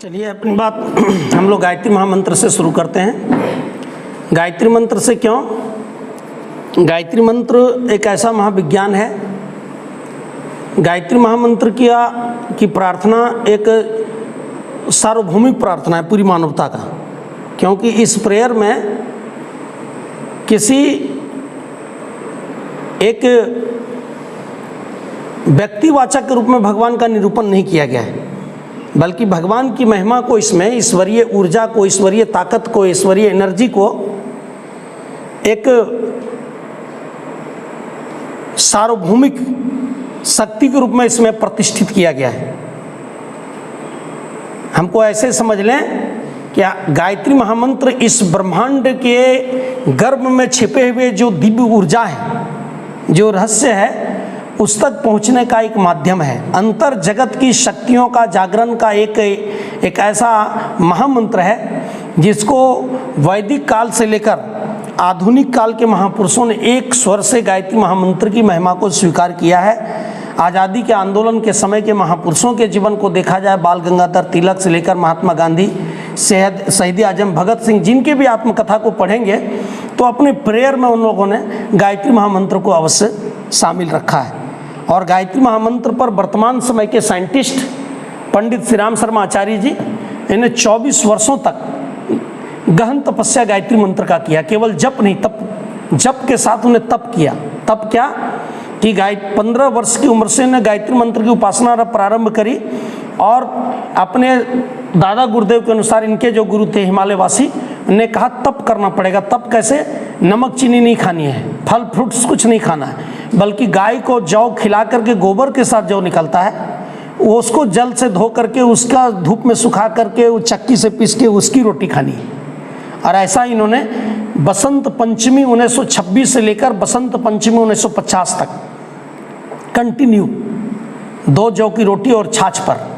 चलिए अपनी बात हम लोग गायत्री महामंत्र से शुरू करते हैं। गायत्री मंत्र से क्यों? गायत्री मंत्र एक ऐसा महाविज्ञान है। गायत्री महामंत्र की प्रार्थना एक सार्वभौमिक प्रार्थना है पूरी मानवता का, क्योंकि इस प्रेयर में किसी एक व्यक्तिवाचक के रूप में भगवान का निरूपण नहीं किया गया है, बल्कि भगवान की महिमा को, इसमें ईश्वरीय ऊर्जा को, ईश्वरीय ताकत को, ईश्वरीय एनर्जी को एक सार्वभौमिक शक्ति के रूप में इसमें प्रतिष्ठित किया गया है। हमको ऐसे समझ लें कि गायत्री महामंत्र इस ब्रह्मांड के गर्भ में छिपे हुए जो दिव्य ऊर्जा है, जो रहस्य है, उस तक पहुंचने का एक माध्यम है। अंतर जगत की शक्तियों का जागरण का एक ऐसा महामंत्र है जिसको वैदिक काल से लेकर आधुनिक काल के महापुरुषों ने एक स्वर से गायत्री महामंत्र की महिमा को स्वीकार किया है। आज़ादी के आंदोलन के समय के महापुरुषों के जीवन को देखा जाए, बाल गंगाधर तिलक से लेकर महात्मा गांधी, शहीद आजम भगत सिंह, जिनके भी आत्मकथा को पढ़ेंगे तो अपने प्रेयर में उन लोगों ने गायत्री महामंत्र को अवश्य शामिल रखा है। और गायत्री महामंत्र पर वर्तमान समय के साइंटिस्ट पंडित श्री राम शर्मा आचार्य जी, इन्हें 24 वर्षों तक गहन तपस्या गायत्री मंत्र का किया। केवल जप नहीं, तप, जप के साथ उन्हें तप किया। तप क्या कि 15 वर्ष की उम्र से इन्हें गायत्री मंत्र की उपासना प्रारंभ करी और अपने दादा गुरुदेव के अनुसार, इनके जो गुरु थे हिमालय वासी, ने कहा तप करना पड़ेगा। तप कैसे? नमक चीनी नहीं खानी है, फल फ्रूट्स कुछ नहीं खाना है, बल्कि गाय को जौ खिला करके, गोबर के साथ जौ निकलता है, वो उसको जल से धो करके, उसका धूप में सुखा करके, वो चक्की से पीस के उसकी रोटी खानी है। और ऐसा इन्होंने बसंत पंचमी 1926 से लेकर बसंत पंचमी 1950 तक कंटिन्यू 2 जौ की रोटी और छाछ पर,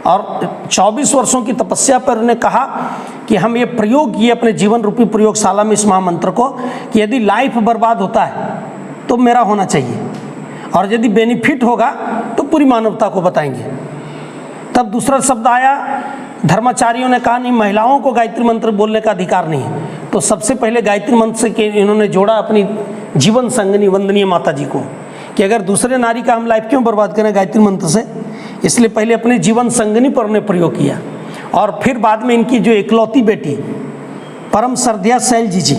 और 24 वर्षों की तपस्या पर उन्हें कहा कि हम ये प्रयोग किए अपने जीवन रूपी प्रयोगशाला में इस महामंत्र को, कि यदि लाइफ बर्बाद होता है तो मेरा होना चाहिए, और यदि बेनिफिट होगा तो पूरी मानवता को बताएंगे। तब दूसरा शब्द आया, धर्माचार्यों ने कहा नहीं, महिलाओं को गायत्री मंत्र बोलने का अधिकार नहीं है। तो सबसे पहले गायत्री मंत्र से कि इन्होंने जोड़ा अपनी जीवन संगनी वंदनीय माता जी को, कि अगर दूसरे नारी का हम लाइफ क्यों बर्बाद करें गायत्री मंत्र से, इसलिए पहले अपने जीवन संगनी पर उन्हें प्रयोग किया। और फिर बाद में इनकी जो इकलौती बेटी परम श्रद्धा शैलजी जी,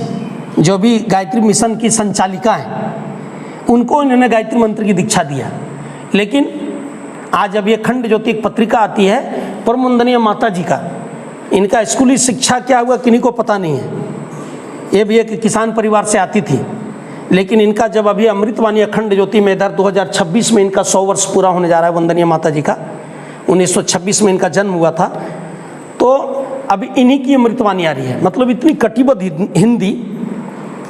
जो भी गायत्री मिशन की संचालिका हैं, उनको इन्होंने गायत्री मंत्र की दीक्षा दिया। लेकिन आज अब ये खंड ज्योति एक पत्रिका आती है परम वंदनीय माता जी का, इनका स्कूली शिक्षा क्या हुआ किन्हीं को पता नहीं है। ये भी एक किसान परिवार से आती थी, लेकिन इनका जब अभी अमृतवाणी अखंड ज्योति में इधर 2026 में इनका 100 वर्ष पूरा होने जा रहा है वंदनीय माता जी का, 1926 में इनका जन्म हुआ था, तो अभी इन्हीं की अमृतवाणी आ रही है। मतलब इतनी कटिबद्ध हिंदी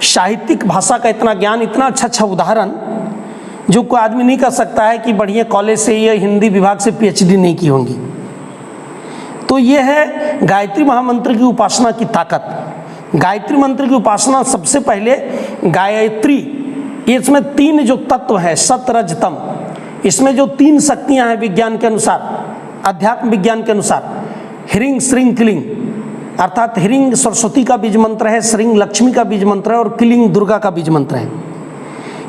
साहित्यिक भाषा का इतना ज्ञान, इतना अच्छा उदाहरण जो कोई आदमी नहीं कर सकता है कि बढ़िया कॉलेज से या हिंदी विभाग से PhD नहीं की होंगी। तो ये है गायत्री महामंत्र की उपासना की ताकत। गायत्री मंत्र की उपासना सबसे पहले गायत्री, इसमें 3 जो तत्व हैं, सत रज तम, इसमें जो 3 शक्तियां हैं विज्ञान के अनुसार, अध्यात्म विज्ञान के अनुसार, ह्रीं श्रीं क्लीं, अर्थात ह्रीं सरस्वती का बीज मंत्र है, श्रीं लक्ष्मी का बीज मंत्र है और क्लीं दुर्गा का बीज मंत्र है।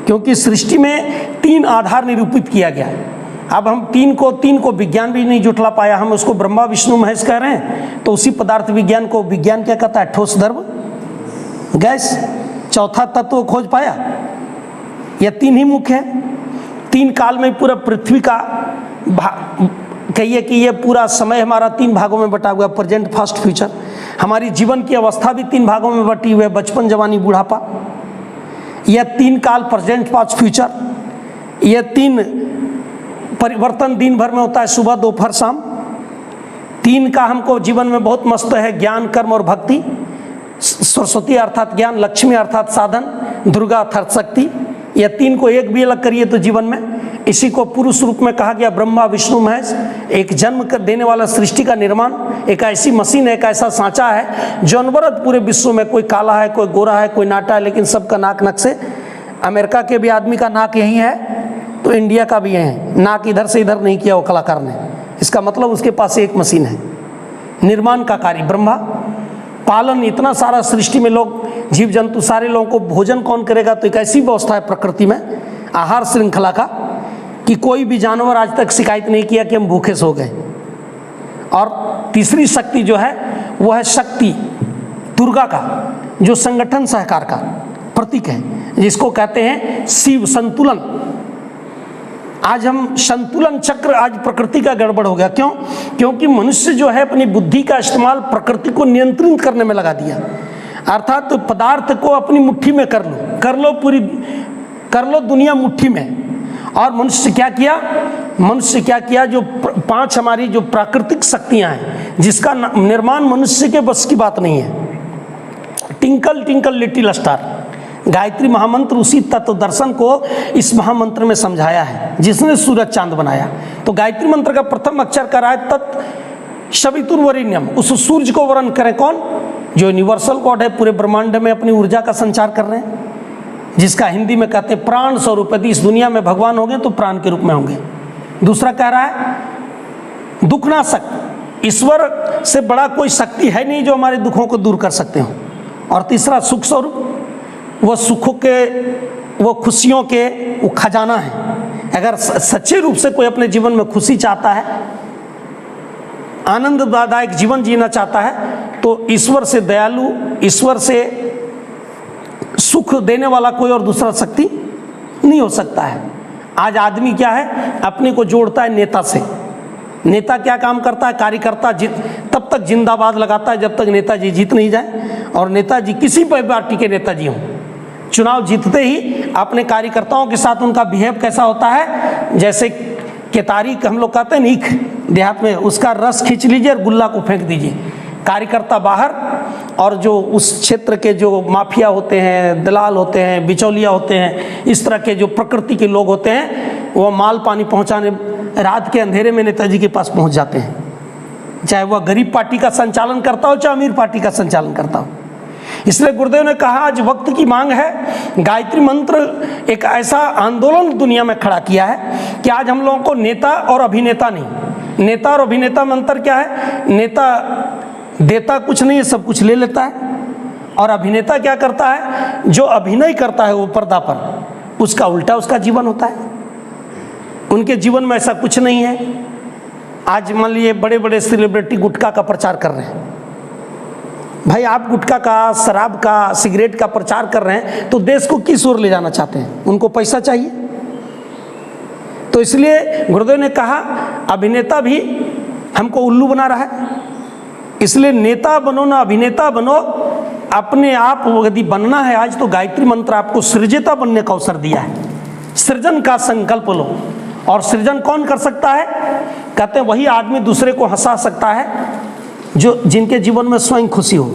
क्योंकि सृष्टि में 3 आधार निरूपित किया गया है। अब हम 3 को विज्ञान भी नहीं जुटला पाया, हम उसको ब्रह्मा विष्णु महेश कह रहे हैं। तो उसी पदार्थ विज्ञान को विज्ञान क्या कहता है? ठोस द्रव गैस। चौथा तत्व खोज पाया। यह 3 ही मुख्य है। 3 काल में पूरा पृथ्वी का कहिए कि ये पूरा समय हमारा 3 भागों में बटा हुआ, प्रेजेंट फास्ट फ्यूचर। हमारी जीवन की अवस्था भी 3 भागों में बटी हुई है, बचपन जवानी बुढ़ापा। यह 3 काल प्रेजेंट फास्ट फ्यूचर, यह 3 परिवर्तन दिन भर में होता है, सुबह दोपहर शाम। 3 का हमको जीवन में बहुत मस्त है, ज्ञान कर्म और भक्ति। सरस्वती अर्थात ज्ञान, लक्ष्मी अर्थात साधन, दुर्गा अर्थात शक्ति। यह 3 को एक भी अलग करिए तो जीवन में, इसी को पुरुष रूप में कहा गया ब्रह्मा विष्णु महेश। एक जन्म कर देने वाला सृष्टि का निर्माण, एक ऐसी मशीन है, एक ऐसा सांचा है जो अनवरत पूरे विश्व में, कोई काला है, कोई गोरा है, कोई नाटा है, लेकिन सबका नाक नक्शे। अमेरिका के भी आदमी का नाक यही है तो इंडिया का भी है, नाक इधर से इधर नहीं किया वो कलाकार ने। इसका मतलब उसके पास एक मशीन है। निर्माण का कार्य, ब्रह्मा पालन, इतना सारा सृष्टि में लोग जीव जंतु सारे लोगों को भोजन कौन करेगा। तो एक ऐसी व्यवस्था है प्रकृति में आहार श्रृंखला का कि कोई भी जानवर आज तक शिकायत नहीं किया कि हम भूखे सो गए। और तीसरी शक्ति जो है वो है शक्ति दुर्गा का, जो संगठन सहकार का प्रतीक है, जिसको कहते हैं शिव संतुलन। आज हम संतुलन चक्र, आज प्रकृति का गड़बड़ हो गया। क्यों? क्योंकि मनुष्य जो है अपनी बुद्धि का इस्तेमाल प्रकृति को नियंत्रित करने में लगा दिया। अर्थात तो पदार्थ को अपनी मुट्ठी में कर लो दुनिया मुट्ठी में। और मनुष्य क्या किया, जो पांच हमारी जो प्राकृतिक शक्तियां हैं, जिसका निर्माण मनुष्य के बस की बात नहीं है। Tinkle tinkle little star, Gayatri महामंत्र उसी तत्व दर्शन को इस महामंत्र में समझाया है, जिसने सूरज चांद बनाया। तो गायत्री मंत्र का प्रथम अक्षर का है तत् सवितुर्वरेण्यम। उस सूर्य को वर्ण करें कौन? जो यूनिवर्सल गॉड है, पूरे ब्रह्मांड में अपनी ऊर्जा का संचार कर रहे हैं, जिसका हिंदी में कहते हैं प्राण स्वरूप। यदि इस दुनिया में भगवान होंगे तो प्राण के रूप में होंगे। दूसरा कह रहा है दुखनाशक, ईश्वर से बड़ा कोई शक्ति है नहीं जो हमारे दुखों को दूर कर सकते हो। और तीसरा सुख स्वरूप, वो सुखों के, वो खुशियों के वो खजाना है। अगर सच्चे रूप से कोई अपने जीवन में खुशी चाहता है, आनंददायक जीवन जीना चाहता है, तो ईश्वर से दयालु, ईश्वर से सुख देने वाला कोई और दूसरा शक्ति नहीं हो सकता है। आज आदमी क्या है, अपने को जोड़ता है नेता से। नेता क्या काम करता है? कार्यकर्ता तब तक जिंदाबाद लगाता है जब तक नेताजी जीत नहीं जाए। और नेताजी किसी भी पार्टी के नेताजी हों, चुनाव जीतते ही अपने कार्यकर्ताओं के साथ उनका बिहेव कैसा होता है, जैसे केतारी हम लोग कहते हैं नीख देहात में, उसका रस खींच लीजिए और गुल्ला को फेंक दीजिए। कार्यकर्ता बाहर, और जो उस क्षेत्र के जो माफिया होते हैं, दलाल होते हैं, बिचौलिया होते हैं, इस तरह के जो प्रकृति के लोग होते हैं, वो माल पानी पहुंचाने रात के अंधेरे में नेताजी के पास पहुंच जाते हैं, चाहे वह गरीब पार्टी का संचालन करता हो, चाहे अमीर पार्टी का संचालन करता हो। इसलिए गुरुदेव ने कहा आज वक्त की मांग है। गायत्री मंत्र एक ऐसा आंदोलन दुनिया में खड़ा किया है कि आज हम लोगों को नेता और अभिनेता नहीं, नेता और अभिनेता में अंतर क्या है? नेता देता कुछ नहीं है, सब कुछ ले लेता है। और अभिनेता क्या करता है? जो अभिनय करता है वो पर्दा पर, उसका उल्टा उसका जीवन होता है। उनके जीवन में ऐसा कुछ नहीं है। आज मान लीजिए बड़े बड़े सेलिब्रिटी गुटखा का प्रचार कर रहे हैं। भाई आप गुटखा का, शराब का, सिगरेट का प्रचार कर रहे हैं तो देश को किस ओर ले जाना चाहते हैं? उनको पैसा चाहिए। तो इसलिए गुरुदेव ने कहा अभिनेता भी हमको उल्लू बना रहा है, इसलिए नेता बनो ना अभिनेता बनो, अपने आप यदि बनना है आज तो गायत्री मंत्र आपको सृजता बनने का अवसर दिया है। सृजन का संकल्प लो। और सृजन कौन कर सकता है? कहते हैं वही आदमी दूसरे को हंसा सकता है जो जिनके जीवन में स्वयं खुशी हो।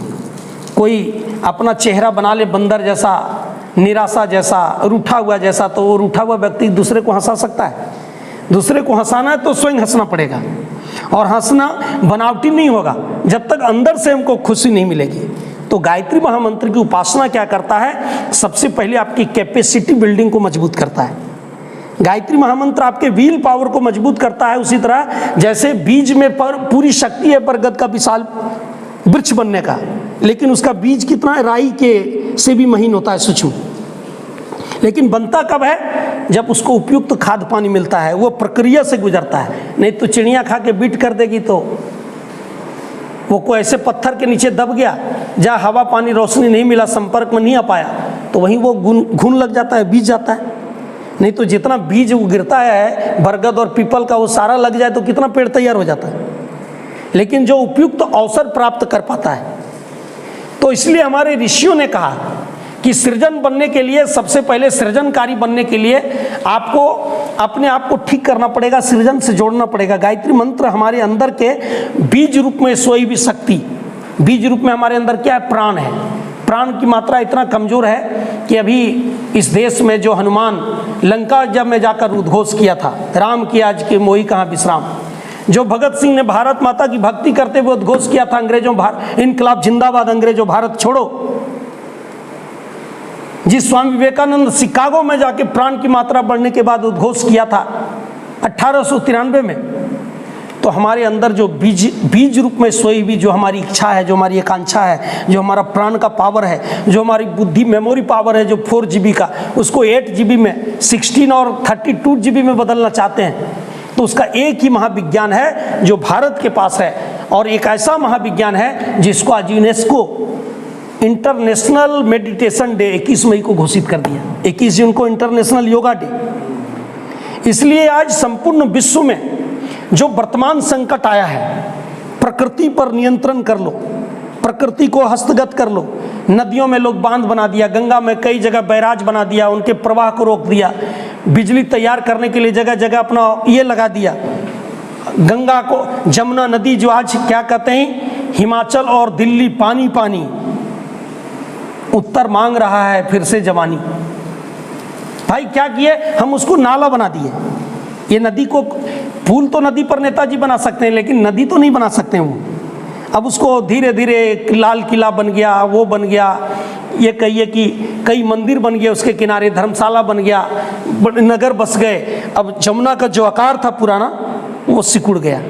कोई अपना चेहरा बना ले बंदर जैसा, निराशा जैसा, रूठा हुआ जैसा, तो वो रूठा हुआ व्यक्ति दूसरे को हंसा सकता है। दूसरे को हंसाना है तो स्वयं हंसना पड़ेगा, और हंसना बनावटी नहीं होगा जब तक अंदर से हमको खुशी नहीं मिलेगी। तो गायत्री महामंत्र की उपासना क्या करता है? सबसे पहले आपकी कैपेसिटी बिल्डिंग को मजबूत करता है। गायत्री महामंत्र आपके व्हील पावर को मजबूत करता है। उसी तरह जैसे बीज में पूरी शक्ति है बरगद का विशाल वृक्ष बनने का, लेकिन उसका बीज कितना राई के से भी महीन होता है, सूक्ष्म। लेकिन बनता कब है? जब उसको उपयुक्त खाद पानी मिलता है, वो प्रक्रिया से गुजरता है। नहीं तो चिड़िया खा के बीट कर देगी तो वो कोई ऐसे पत्थर के नीचे दब गया जहाँ हवा पानी रोशनी नहीं मिला, संपर्क में नहीं आ पाया, तो वहीं वो घुन लग जाता है, बीज जाता है। नहीं तो जितना बीज वो गिरता है बरगद और पीपल का, वो सारा लग जाए तो कितना पेड़ तैयार हो जाता है। लेकिन जो उपयुक्त अवसर प्राप्त कर पाता है, तो इसलिए हमारे ऋषियों ने कहा कि सृजन बनने के लिए, सबसे पहले सृजनकारी बनने के लिए आपको अपने आप को ठीक करना पड़ेगा, सृजन से जोड़ना पड़ेगा। गायत्री मंत्र हमारे अंदर के बीज रूप में सोई भी शक्ति, बीज रूप में हमारे अंदर क्या है? प्राण है। प्राण की मात्रा इतना कमजोर है कि अभी इस देश में जो हनुमान लंका जब में जाकर उद्घोष किया था, राम की आज के मोही कहाँ विश्राम, जो भगत सिंह ने भारत माता की भक्ति करते हुए उद्घोष किया था, अंग्रेजों इनकलाब जिंदाबाद, अंग्रेजों भारत छोड़ो, जिस स्वामी विवेकानंद शिकागो में जाके प्राण की मात्रा बढ़ने के बाद उद्घोष किया था 1893 में, तो हमारे अंदर जो बीज रूप में सोई हुई जो हमारी इच्छा है, जो हमारी आकांक्षा है, जो हमारा प्राण का पावर है, जो हमारी बुद्धि मेमोरी पावर है, जो 4 GB का, उसको 8 GB में, 16 और 32 GB में बदलना चाहते हैं। तो उसका एक ही महाविज्ञान है जो भारत के पास है, और एक ऐसा महाविज्ञान है जिसको आज यूनेस्को इंटरनेशनल मेडिटेशन डे 21 मई को घोषित कर दिया। 21 जून को इंटरनेशनल योगा डे। इसलिए आज संपूर्ण विश्व में जो वर्तमान संकट आया है, प्रकृति पर नियंत्रण कर लो, प्रकृति को हस्तगत कर लो। नदियों में लोग बांध बना दिया, गंगा में कई जगह बैराज बना दिया, उनके प्रवाह को रोक दिया, बिजली तैयार करने के लिए जगह जगह अपना ये लगा दिया। गंगा को, जमुना नदी जो आज क्या कहते हैं, हिमाचल और दिल्ली पानी पानी, उत्तर मांग रहा है फिर से जवानी। भाई क्या किए, हम उसको नाला बना दिए। ये नदी को, पुल तो नदी पर नेताजी बना सकते हैं, लेकिन नदी तो नहीं बना सकते वो। अब उसको धीरे धीरे लाल किला बन गया, वो बन गया, ये कहिए कि कई मंदिर बन गए उसके किनारे, धर्मशाला बन गया, नगर बस गए। अब जमुना का जो आकार था पुराना वो सिकुड़ गया।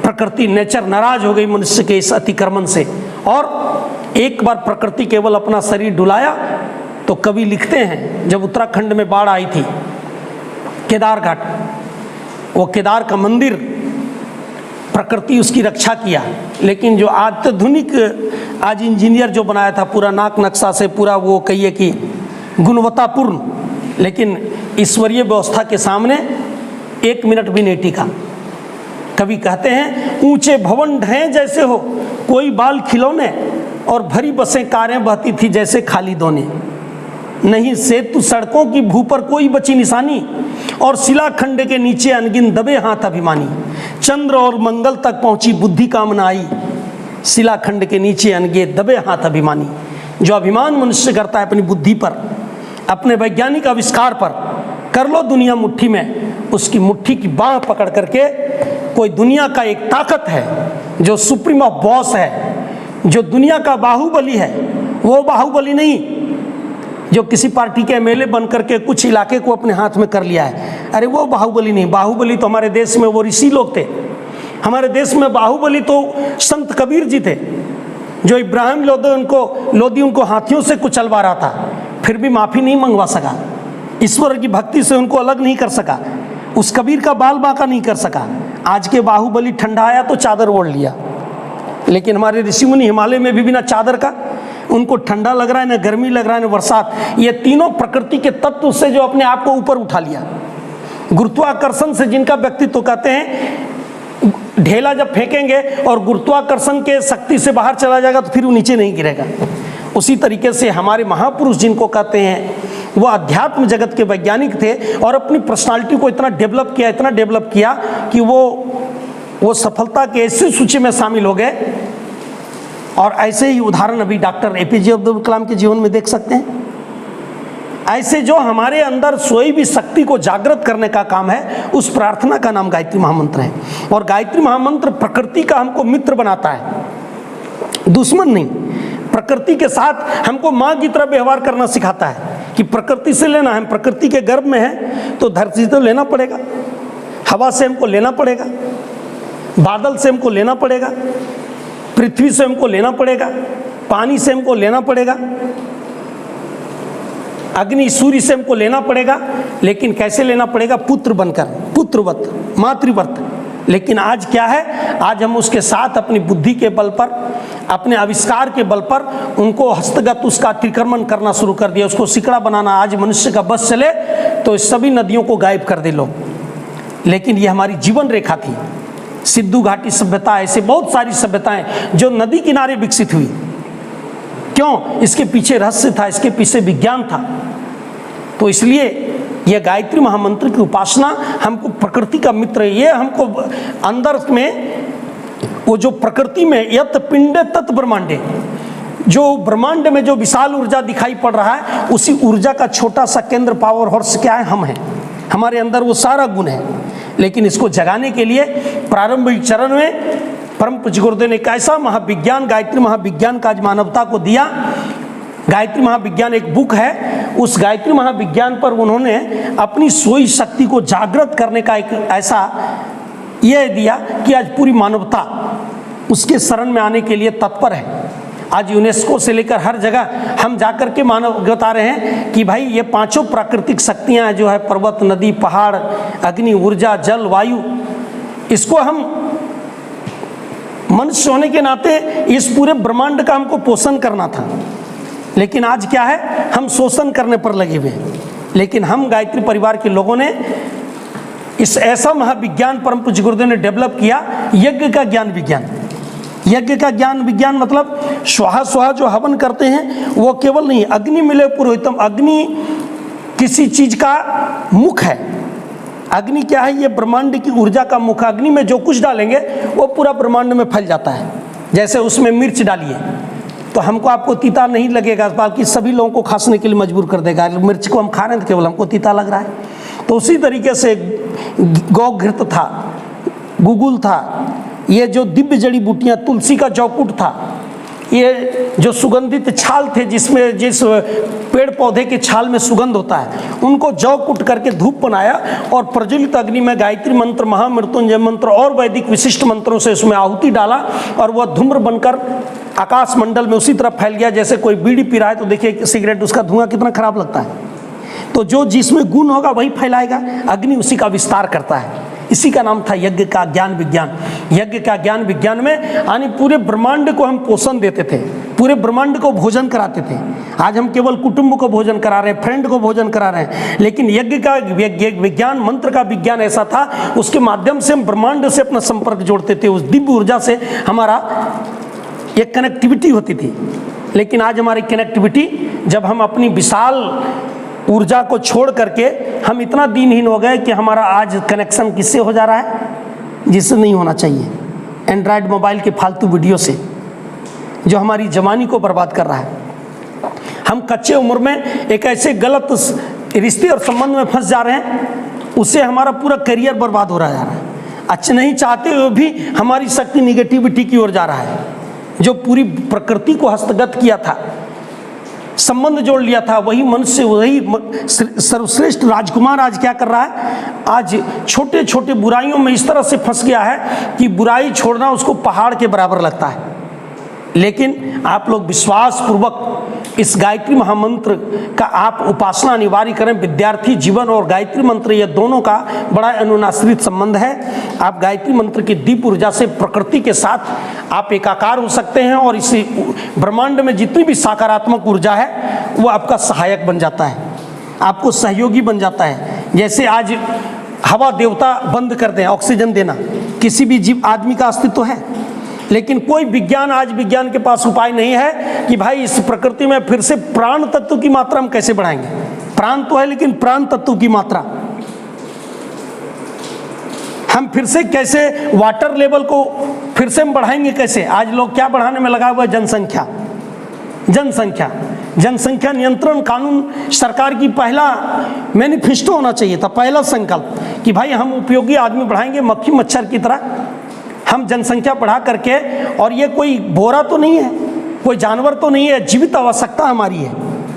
प्रकृति, नेचर नाराज हो गई मनुष्य के इस अतिक्रमण से। और एक बार प्रकृति केवल अपना शरीर डुलाया तो कवि लिखते हैं, जब उत्तराखंड में बाढ़ आई थी, केदार घाट, वो केदार का मंदिर, प्रकृति उसकी रक्षा किया। लेकिन जो आधुनिक आज इंजीनियर जो बनाया था पूरा नाक नक्शा से, पूरा वो कहिए कि गुणवत्तापूर्ण, लेकिन ईश्वरीय व्यवस्था के सामने 1 मिनट भी नहीं टिका। कवि कहते हैं, ऊंचे भवन ढहें जैसे हो कोई बाल खिलौने, और भरी बसें कारें बहती थी जैसे खाली दोने। नहीं सेतु सड़कों की भू पर कोई बची निशानी, और शिलाखंड के नीचे अनगिन दबे हाथ अभिमानी। चंद्र और मंगल तक पहुंची बुद्धि कामना आई, शिलाखंड के नीचे अनगे दबे हाथ अभिमानी। जो अभिमान मनुष्य करता है अपनी बुद्धि पर, अपने वैज्ञानिक आविष्कार पर, कर लो दुनिया मुट्ठी में, उसकी मुट्ठी की बाह पकड़ करके कोई दुनिया का एक ताकत है जो सुप्रीम ऑफ बॉस है, जो दुनिया का बाहुबली है, वो बाहुबली नहीं जो किसी पार्टी के एमएलए बन करके कुछ इलाके को अपने हाथ में कर लिया है। अरे वो बाहुबली नहीं, बाहुबली तो हमारे देश में वो ऋषि लोग थे। हमारे देश में बाहुबली तो संत कबीर जी थे, जो इब्राहिम लोदी उनको हाथियों से कुचलवा रहा था, फिर भी माफ़ी नहीं मंगवा सका, ईश्वर की भक्ति से उनको अलग नहीं कर सका, उस कबीर का बाल बांका नहीं कर सका। आज के बाहुबली ठंडा आया तो चादर ओढ़ लिया, लेकिन हमारे ऋषि मुनि हिमालय में भी बिना चादर का, उनको ठंडा लग रहा है, न गर्मी लग रहा है, न बरसात। ये तीनों प्रकृति के तत्व से जो अपने आप को ऊपर उठा लिया, गुरुत्वाकर्षण से जिनका व्यक्तित्व कहते हैं, ढेला जब फेंकेंगे और गुरुत्वाकर्षण के शक्ति से बाहर चला जाएगा तो फिर वो नीचे नहीं गिरेगा। उसी तरीके से हमारे महापुरुष जिनको कहते हैं, वो अध्यात्म जगत के वैज्ञानिक थे और अपनी पर्सनालिटी को इतना डेवलप किया कि वो सफलता के ऐसी सूची में शामिल हो गए। और ऐसे ही उदाहरण अभी डॉक्टर एपीजे अब्दुल कलाम के जीवन में देख सकते हैं। ऐसे जो हमारे अंदर सोई भी शक्ति को जागृत करने का काम है, उस प्रार्थना का नाम गायत्री महामंत्र है। और गायत्री महामंत्र प्रकृति का हमको मित्र बनाता है, दुश्मन नहीं। प्रकृति के साथ हमको माँ की तरह व्यवहार करना सिखाता है कि प्रकृति से लेना है, प्रकृति के गर्भ में है तो धरती से लेना पड़ेगा, हवा से हमको लेना पड़ेगा, बादल से हमको लेना पड़ेगा, पृथ्वी से हमको लेना पड़ेगा, पानी से हमको लेना पड़ेगा, अग्नि सूर्य से हमको लेना पड़ेगा। लेकिन कैसे लेना पड़ेगा? पुत्र बनकर, पुत्रवत, मातृवत। लेकिन आज क्या है, आज हम उसके साथ अपनी बुद्धि के बल पर, अपने आविष्कार के बल पर उनको हस्तगत उसका अतिक्रमण करना शुरू कर दिया, उसको सिकड़ा बनाना। आज मनुष्य का बस चले तो इस सभी नदियों को गायब कर दे लोग। लेकिन ये हमारी जीवन रेखा थी। सिद्धू घाटी सभ्यता, ऐसे बहुत सारी सभ्यताएं जो नदी किनारे विकसित हुई। क्यों? इसके पीछे रहस्य था, इसके पीछे विज्ञान था। तो इसलिए यह गायत्री महामंत्र की उपासना हमको प्रकृति का मित्र है। ये हमको अंदर में वो जो प्रकृति में यत पिंडे तत् ब्रह्मांडे, जो ब्रह्मांड में जो विशाल ऊर्जा दिखाई पड़ रहा है, उसी ऊर्जा का छोटा सा केंद्र पावर हाउस क्या है? हम हैं। हमारे अंदर वो सारा गुण है। लेकिन इसको जगाने के लिए प्रारंभिक चरण में परम पूज्य गुरुदेव ने एक ऐसा महाविज्ञान, गायत्री महाविज्ञान का आज मानवता को दिया। गायत्री महाविज्ञान एक बुक है, उस गायत्री महाविज्ञान पर उन्होंने अपनी सोई शक्ति को जागृत करने का एक ऐसा यह दिया कि आज पूरी मानवता उसके शरण में आने के लिए तत्पर है। आज यूनेस्को से लेकर हर जगह हम जाकर के मानव बता रहे हैं कि भाई ये पांचों प्राकृतिक शक्तियां जो है, पर्वत, नदी, पहाड़, अग्नि, ऊर्जा, जल, वायु, इसको हम मनुष्य होने के नाते इस पूरे ब्रह्मांड का हमको पोषण करना था। लेकिन आज क्या है, हम शोषण करने पर लगे हुए हैं। लेकिन हम गायत्री परिवार के लोगों ने इस ऐसा महाविज्ञान परम पूज्य गुरुदेव ने डेवलप किया, यज्ञ का ज्ञान विज्ञान। यज्ञ का ज्ञान विज्ञान मतलब स्वाहा स्वाहा जो हवन करते हैं वो केवल नहीं, अग्नि मिले पुरोहितम। अग्नि किसी चीज का मुख है। अग्नि क्या है, ये ब्रह्मांड की ऊर्जा का मुख। अग्नि में जो कुछ डालेंगे वो पूरा ब्रह्मांड में फैल जाता है। जैसे उसमें मिर्च डालिए तो हमको आपको तीता नहीं लगेगा, बल्कि सभी लोगों को खांसने के लिए मजबूर कर देगा। मिर्च को हम खा रहे हैं तो केवल हमको तीता लग रहा है। तो उसी तरीके से गौघृत था, गुगुल था, ये जो दिव्य जड़ी बूटियाँ, तुलसी का जौकुट था, ये जो सुगंधित छाल थे जिसमें जिस पेड़ पौधे के छाल में सुगंध होता है, उनको जौ कुट करके धूप बनाया और प्रज्वलित अग्नि में गायत्री मंत्र, महामृत्युंजय मंत्र और वैदिक विशिष्ट मंत्रों से उसमें आहुति डाला और वह धूम्र बनकर आकाश मंडल में उसी तरह फैल गया। जैसे कोई बीड़ी पी रहा है तो देखिए सिगरेट, उसका धुआं कितना खराब लगता है। तो जो जिसमें गुण होगा वही फैलाएगा। अग्नि उसी का विस्तार करता है। इसी का नाम था यज्ञ का ज्ञान विज्ञान। यज्ञ का ज्ञान विज्ञान में यानी पूरे ब्रह्मांड को हम पोषण देते थे, पूरे ब्रह्मांड को भोजन कराते थे। आज हम केवल कुटुंब को भोजन करा रहे हैं, फ्रेंड को भोजन करा रहे हैं, लेकिन यज्ञ का विज्ञान, मंत्र का विज्ञान ऐसा था, उसके माध्यम से हम ब्रह्मांड से अपना संपर्क जोड़ते थे। उस दिव्य ऊर्जा से हमारा एक कनेक्टिविटी होती थी। लेकिन आज हमारी कनेक्टिविटी, जब हम अपनी विशाल ऊर्जा को छोड़ करके हम इतना दीनहीन हो गए कि हमारा आज कनेक्शन किससे हो जा रहा है, जिससे नहीं होना चाहिए। एंड्रॉयड मोबाइल के फालतू वीडियो से, जो हमारी जवानी को बर्बाद कर रहा है। हम कच्चे उम्र में एक ऐसे गलत रिश्ते और संबंध में फंस जा रहे हैं, उससे हमारा पूरा करियर बर्बाद हो रहा है। अच्छा नहीं चाहते हुए भी हमारी शक्ति निगेटिविटी की ओर जा रहा है। जो पूरी प्रकृति को हस्तगत किया था, संबंध जोड़ लिया था, वही मनुष्य, वही सर्वश्रेष्ठ राजकुमार आज क्या कर रहा है, आज छोटे छोटे बुराइयों में इस तरह से फंस गया है कि बुराई छोड़ना उसको पहाड़ के बराबर लगता है। लेकिन आप लोग विश्वास पूर्वक इस गायत्री महामंत्र का आप उपासना अनिवार्य करें। विद्यार्थी जीवन और गायत्री मंत्र, ये दोनों का बड़ा अनुनाश्रित संबंध है। आप गायत्री मंत्र की दिव्य ऊर्जा से प्रकृति के साथ आप एकाकार हो सकते हैं और इस ब्रह्मांड में जितनी भी सकारात्मक ऊर्जा है वो आपका सहायक बन जाता है, आपको सहयोगी बन जाता है। जैसे आज हवा देवता बंद कर दें ऑक्सीजन देना, किसी भी जीव आदमी का अस्तित्व है, लेकिन कोई विज्ञान, आज विज्ञान के पास उपाय नहीं है कि भाई इस प्रकृति में फिर से प्राण तत्व की मात्रा हम कैसे बढ़ाएंगे। प्राण तो है, लेकिन प्राण तत्व की मात्रा हम फिर से कैसे, वाटर लेवल को फिर से हम बढ़ाएंगे कैसे। आज लोग क्या बढ़ाने में लगा हुआ है, जनसंख्या। जनसंख्या जनसंख्या नियंत्रण कानून सरकार की पहला मैनिफेस्टो होना चाहिए था, पहला संकल्प कि भाई हम उपयोगी आदमी बढ़ाएंगे, मक्खी मच्छर की तरह हम जनसंख्या बढ़ा करके। और ये कोई बोरा तो नहीं है, कोई जानवर तो नहीं है, जीवित आवश्यकता हमारी है।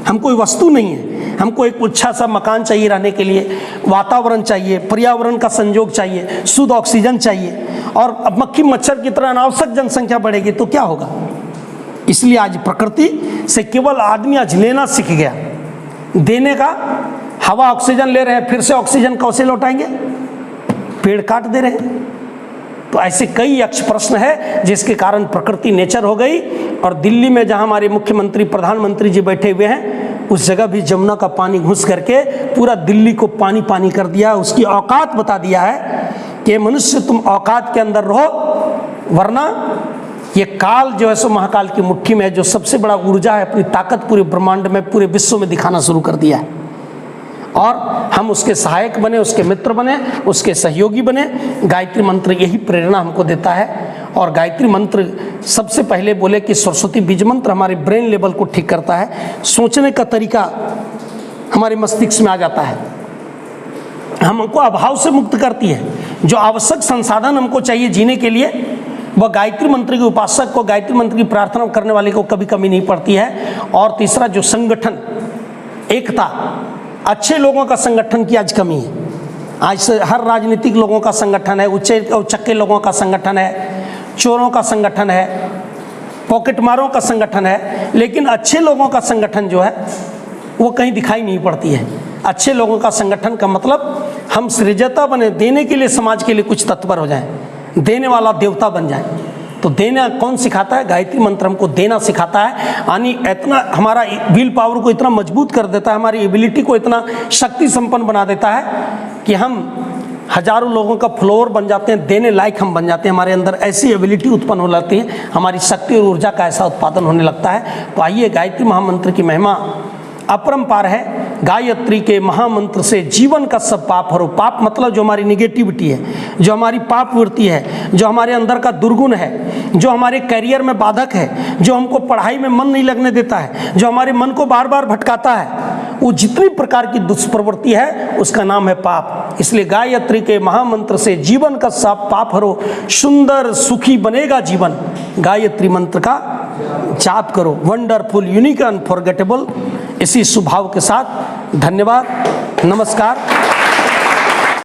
हम कोई वस्तु नहीं है, हमको एक अच्छा सा मकान चाहिए रहने के लिए, वातावरण चाहिए, पर्यावरण का संयोग चाहिए, शुद्ध ऑक्सीजन चाहिए। और अब मक्खी मच्छर की तरह अनावश्यक जनसंख्या बढ़ेगी तो क्या होगा। इसलिए आज प्रकृति से केवल आदमी आज लेना सीख गया, देने का। हवा ऑक्सीजन ले रहे हैं, फिर से ऑक्सीजन कैसे लौटाएंगे, पेड़ काट दे रहे हैं। तो ऐसे कई यक्ष प्रश्न है जिसके कारण प्रकृति नेचर हो गई। और दिल्ली में जहां हमारे मुख्यमंत्री, प्रधानमंत्री जी बैठे हुए हैं, उस जगह भी जमुना का पानी घुस करके पूरा दिल्ली को पानी पानी कर दिया। उसकी औकात बता दिया है कि मनुष्य तुम औकात के अंदर रहो, वरना ये काल जो है सो महाकाल की मुट्ठी में है, जो सबसे बड़ा ऊर्जा है, अपनी ताकत पूरे ब्रह्मांड में, पूरे विश्व में दिखाना शुरू कर दिया है। और हम उसके सहायक बने, उसके मित्र बने, उसके सहयोगी बने। गायत्री मंत्र यही प्रेरणा हमको देता है। और गायत्री मंत्र सबसे पहले बोले कि सरस्वती बीज मंत्र हमारे ब्रेन लेवल को ठीक करता है, सोचने का तरीका हमारे मस्तिष्क में आ जाता है, हमको अभाव से मुक्त करती है। जो आवश्यक संसाधन हमको चाहिए जीने के लिए, वह गायत्री मंत्र के उपासक को, गायत्री मंत्र की प्रार्थना करने वाले को कभी कमी नहीं पड़ती है। और तीसरा, जो संगठन, एकता, अच्छे लोगों का संगठन की आज कमी है। आज से हर राजनीतिक लोगों का संगठन है, उचक्के लोगों का संगठन है, चोरों का संगठन है, पॉकेटमारों का संगठन है, लेकिन अच्छे लोगों का संगठन जो है वो कहीं दिखाई नहीं पड़ती है। अच्छे लोगों का संगठन का मतलब हम सृजता बने, देने के लिए, समाज के लिए कुछ तत्पर हो जाएं, देने वाला देवता बन जाए। तो देना कौन सिखाता है? गायत्री मंत्र हमको देना सिखाता है। यानी इतना हमारा विल पावर को इतना मजबूत कर देता है, हमारी एबिलिटी को इतना शक्ति संपन्न बना देता है कि हम हजारों लोगों का फ्लोर बन जाते हैं, देने लायक हम बन जाते हैं। हमारे अंदर ऐसी एबिलिटी उत्पन्न हो जाती है, हमारी शक्ति और ऊर्जा का ऐसा उत्पादन होने लगता है। तो आइए, गायत्री महामंत्र की महिमा अपरंपार है। गायत्री के महामंत्र से जीवन का सब पाप हरो। पाप मतलब जो हमारी निगेटिविटी है, जो हमारी पाप वृत्ति है, जो हमारे अंदर का दुर्गुण है, जो हमारे करियर में बाधक है, जो हमको पढ़ाई में मन नहीं लगने देता है, जो हमारे मन को बार बार भटकाता है, वो जितनी प्रकार की दुष्प्रवृत्ति है उसका नाम है पाप। इसलिए गायत्री के महामंत्र से जीवन का सब पाप हरो, सुंदर सुखी बनेगा जीवन। गायत्री मंत्र का जाप करो। Wonderful, unique, unforgettable. इसी स्वभाव के साथ धन्यवाद, नमस्कार।